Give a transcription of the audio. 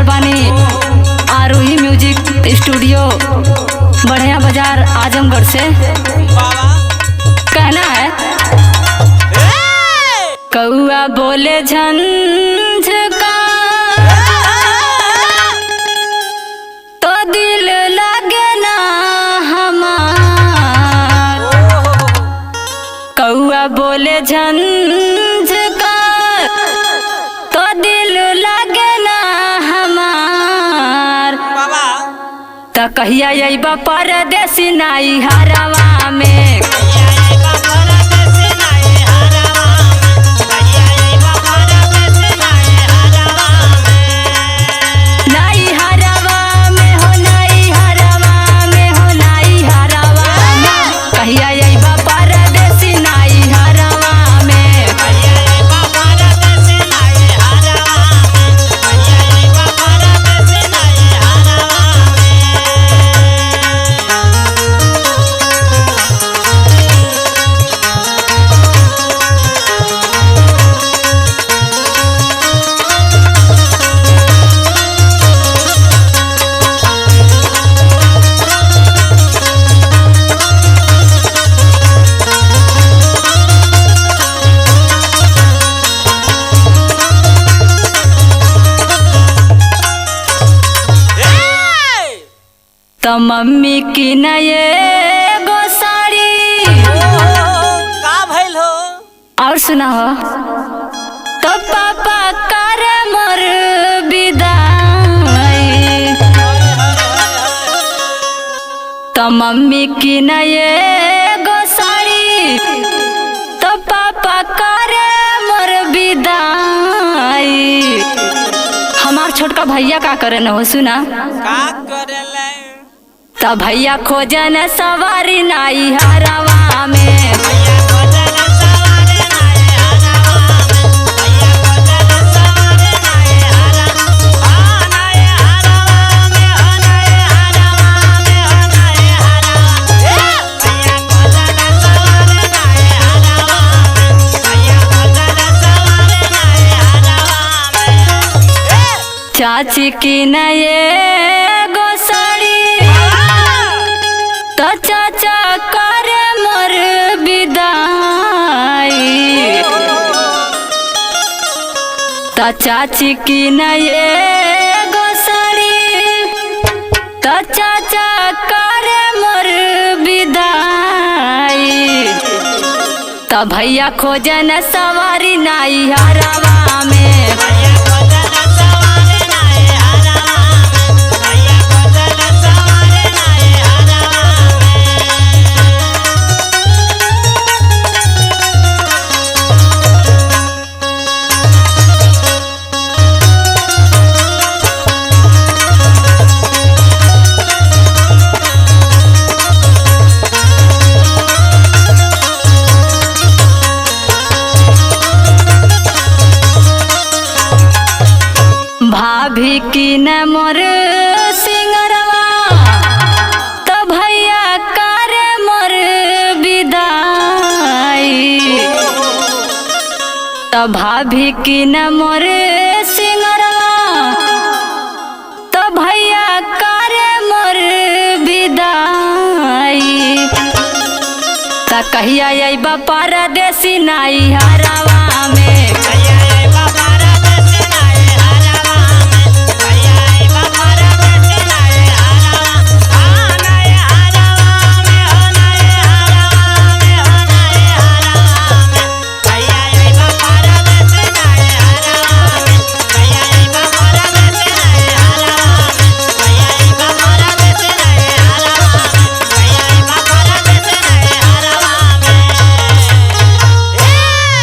रहल बानी आरोही music studio बढ़िया बाजार आजमगढ़ से। कहना है कौआ बोले झंझका तो दिल लगे ना हमार। कौआ बोले झंझका तो दिल लगे ना हमार। त कहिया अइबा परदेसी नाई हरवा में। तो मम्मी की नये गो साड़ी का भइल हो और सुना हो तो पापा कर मोर विदाई। तो मम्मी की नये गो साड़ी तो पापा कर मोर विदाई। हमार छोटका भैया का करे न हो सुना का करेले त भैया खोजन सवारी नाई हरवा में। चाची की नये गो साड़ी तो चाचा कर मोर विदाई। तो चाची की नये गो साड़ी तो चाचा कर मोर विदाई। तो भैया खोजन सवारी नाई हरवा में। भाभी की न मोर सिंगरवा तो भैया कर मोर विदाई। तो भाभी की न मोर सिंगरवा तो भैया कर मोर विदाई। त कहिया अइबा परदेसी नाई हरवा